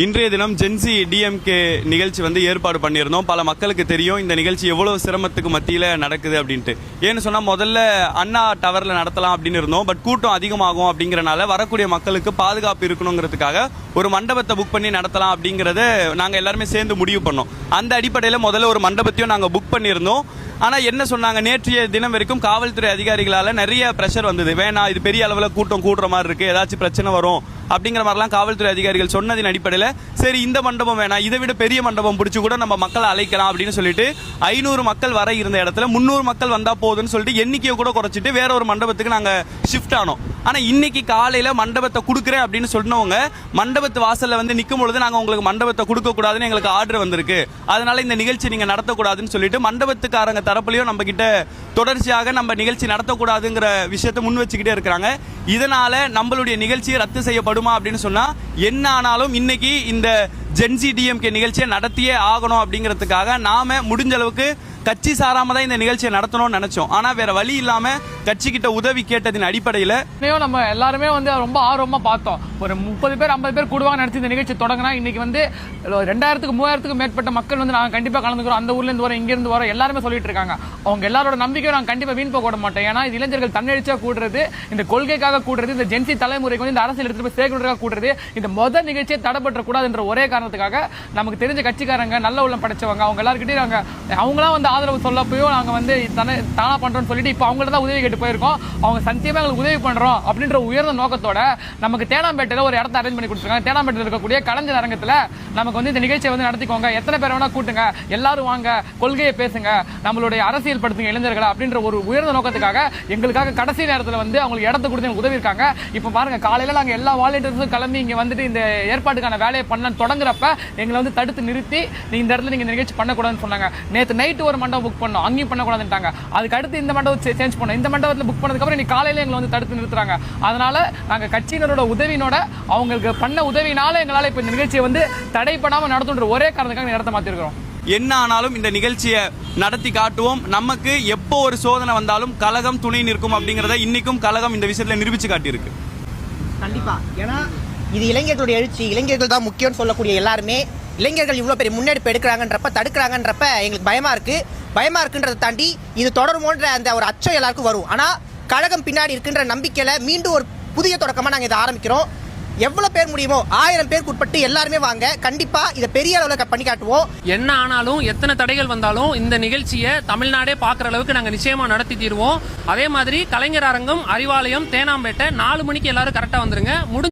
இன்றைய தினம் gen Z DMK நிகழ்ச்சி வந்து ஏற்பாடு பண்ணியிருந்தோம். பல மக்களுக்கு தெரியும் இந்த நிகழ்ச்சி எவ்வளவு சிரமத்துக்கு மத்தியில் நடக்குது அப்படின்ட்டு. ஏன்னு சொன்னால் முதல்ல அண்ணா டவரில் நடத்தலாம் அப்படின்னு இருந்தோம். பட் கூட்டம் அதிகமாகும் அப்படிங்கிறனால வரக்கூடிய மக்களுக்கு பாதுகாப்பு இருக்கணுங்கிறதுக்காக ஒரு மண்டபத்தை புக் பண்ணி நடத்தலாம் அப்படிங்கிறத நாங்கள் எல்லாருமே சேர்ந்து முடிவு பண்ணோம். அந்த அடிப்படையில் முதல்ல ஒரு மண்டபத்தையும் நாங்கள் புக் பண்ணியிருந்தோம். ஆனால் என்ன சொன்னாங்க, நேற்றைய தினம் வரைக்கும் காவல்துறை அதிகாரிகளால் நிறைய ப்ரெஷர் வந்தது. வேணாம், இது பெரிய அளவில் கூட்டம் கூடுற மாதிரி இருக்குது, ஏதாச்சும் பிரச்சனை வரும் அப்படிங்கிற மாதிரிலாம் காவல்துறை அதிகாரிகள் சொன்னதின் அடிப்படையில் சரி இந்த மண்டபம் வேணாம், இதை விட பெரிய மண்டபம் பிடிச்சி கூட நம்ம மக்களை அழைக்கலாம் அப்படின்னு சொல்லிட்டு 500 மக்கள் வர இருந்த இடத்துல 300 மக்கள் வந்தால் போதுன்னு சொல்லிட்டு எண்ணிக்கையை கூட குறைச்சிட்டு வேற ஒரு மண்டபத்துக்கு நாங்கள் ஷிஃப்ட் ஆனோம். ஆனால் இன்னைக்கு காலையில் மண்டபத்தை கொடுக்குறேன் அப்படின்னு சொன்னவங்க மண்டபத்து வாசலில் வந்து நிற்கும் பொழுது நாங்கள் உங்களுக்கு மண்டபத்தை கொடுக்கக்கூடாதுன்னு எங்களுக்கு ஆர்டர் வந்திருக்கு, அதனால இந்த நிகழ்ச்சி நீங்கள் நடத்தக்கூடாதுன்னு சொல்லிட்டு மண்டபத்துக்காரங்க தரப்புலையும் நம்ம கிட்ட தொடர்ச்சியாக நம்ம நிகழ்ச்சி நடத்தக்கூடாதுங்கிற விஷயத்தை முன் வச்சுக்கிட்டே இருக்கிறாங்க. இதனால நம்மளுடைய நிகழ்ச்சியை ரத்து செய்யப்படுமா அப்படின்னு சொன்னா என்ன ஆனாலும் இன்னைக்கு இந்த ஜென்சி டிஎம்கே நிகழ்ச்சியை நடத்தியே ஆகணும் அப்படிங்கிறதுக்காக நாம முடிஞ்ச அளவுக்கு கட்சி சாராம தான் இந்த நிகழ்ச்சியை நடத்தணும்னு நினைச்சோம். ஆனா வேற வழி இல்லாம கட்சி கிட்ட உதவி கேட்டதின் அடிப்படையில் நம்ம எல்லாருமே வந்து ரொம்ப ஆர்வமா பார்த்தோம். ஒரு 30 பேர் 50 பேர் கூடுவாங்க நினைச்சு இந்த நிகழ்ச்சி தொடங்கினா இன்னைக்கு வந்து 2000-3000 மேற்பட்ட மக்கள் வந்து நாங்கள் கண்டிப்பா கலந்துக்கிறோம். அந்த ஊர்ல இருந்து வரோம், இங்க இருந்து வரோம், எல்லாருமே சொல்லிட்டு இருக்காங்க. அவங்க எல்லாரோட நம்பிக்கையும் நாங்கள் கண்டிப்பா வீண் போக விட மாட்டோம். ஏன்னா இது இளைஞர்கள் தன்னெழுச்சியா கூடுறது, இந்த கொள்கைக்காக கூடுறது, இந்த ஜென்சி தலைமுறைக்கு வந்து இந்த அரசியல் எடுத்துட்டு போய் சேர்க்கிறதுக்காக கூடுறது, இந்த முதல் நிகழ்ச்சியை தடைபற்ற கூடாதுன்ற ஒரே காரணத்துக்காக நமக்கு தெரிஞ்ச கட்சிக்காரங்க நல்ல உள்ளம் படைச்சவங்க அவங்க எல்லாருக்கிட்டையும் அவங்களாம் வந்து ஆதரவு சொல்லப்போ நாங்கள் வந்து தானா பண்றோம்னு சொல்லிட்டு இப்போ அவங்கள்ட்ட தான் உதவி கேட்டு போயிருக்கோம். அவங்க சத்தியமா எங்களுக்கு உதவி பண்றோம் அப்படின்ற உயர்ந்த நோக்கத்தோட நமக்கு தேனாம்பேட்டையில் ஒரு இடத்த அரேஞ்ச் பண்ணி கொடுத்துருக்காங்க. தேனாம்பேட்டையில் இருக்கக்கூடிய கலைஞர் அரங்கத்தில் நமக்கு வந்து இந்த நிகழ்ச்சியை வந்து நடத்திக்கோங்க, எத்தனை பேர் வேணா கூட்டுங்க, எல்லாரும் வாங்க, கொள்கையை பேசுங்க, நம்மளுடைய அரசியல் படுத்துங்க இளைஞர்களை அப்படின்ற ஒரு உயர்ந்த நோக்கத்துக்காக எங்களுக்காக கடைசி நேரத்தில் வந்து அவங்களுக்கு இடத்த கொடுத்து எங்களுக்கு உதவி இருக்காங்க. இப்போ பாருங்க, காலையில் நாங்கள் எல்லா வாலண்டியர்ஸும் கிளம்பி இங்கே வந்துட்டு இந்த ஏற்பாட்டுக்கான வேலையை பண்ண தொடங்குறப்ப எங்களை வந்து தடுத்து நிறுத்தி இந்த இடத்துல நீங்க நிகழ்ச்சி பண்ணக்கூடாதுன்னு சொன்னாங்க. நேற்று நைட்டு ஒரு மண்டபம் புக் பண்ணோம், அங்கேயும் பண்ணக்கூடாதுட்டாங்க. அதுக்கு அடுத்து இந்த மண்டபத்தை சேஞ்ச் பண்ணோம். இந்த மண்டபத்தில் புக் பண்ணதுக்கப்புறம் இன்னைக்கு காலையில எங்களை வந்து தடுத்து நிறுத்துறாங்க. அதனால நாங்கள் கட்சியினரோட உதவினோட அவங்களுக்கு பண்ண உதவினால எங்களால் இப்போ இந்த நிகழ்ச்சியை வந்து தடைப்படாமல் நடத்துன்ற ஒரே காரணத்துக்காக இடத்த மாற்றிருக்கிறோம். என்ன ஆனாலும் இந்த நிகழ்ச்சியை நடத்தி காட்டுவோம். நமக்கு எப்போ ஒரு சோதனை வந்தாலும் கழகம் துணை நிற்கும் அப்படிங்கறத இன்னைக்கும் கழகம் இந்த விஷயத்துல நிரூபிச்சு காட்டியிருக்கு. கண்டிப்பா, ஏன்னா இது இளைஞர்களுடைய எழுச்சி, இளைஞர்கள் தான் முக்கியம்னு சொல்லக்கூடிய எல்லாருமே இளைஞர்கள் இவ்வளோ பெரிய முன்னெடுப்பு எடுக்கிறாங்கன்றப்ப தடுக்கிறாங்கன்றப்ப எங்களுக்கு பயமா இருக்குன்றதை தாண்டி இது தொடருமோன்ற அந்த ஒரு அச்சம் எல்லாருக்கும் வரும். ஆனால் கழகம் பின்னாடி இருக்கின்ற நம்பிக்கையில மீண்டும் ஒரு புதிய தொடக்கமாக நாங்கள் இதை ஆரம்பிக்கிறோம். எவ்வளவு பேர் முடியுமோ 1000 பேருக்கு உட்பட்டு எல்லாருமே வாங்க, கண்டிப்பா இதை பெரிய அளவில் பண்ணி காட்டுவோம். என்ன ஆனாலும் எத்தனை தடைகள் வந்தாலும் இந்த நிகழ்ச்சியை தமிழ்நாடே பார்க்குற அளவுக்கு நாங்கள் நிச்சயமா நடத்தி தீர்வோம். அதே மாதிரி கலைஞர் அரங்கம், அறிவாலயம், தேனாம்பேட்டை 4 மணிக்கு எல்லாரும் கரெக்டாக வந்துருங்க.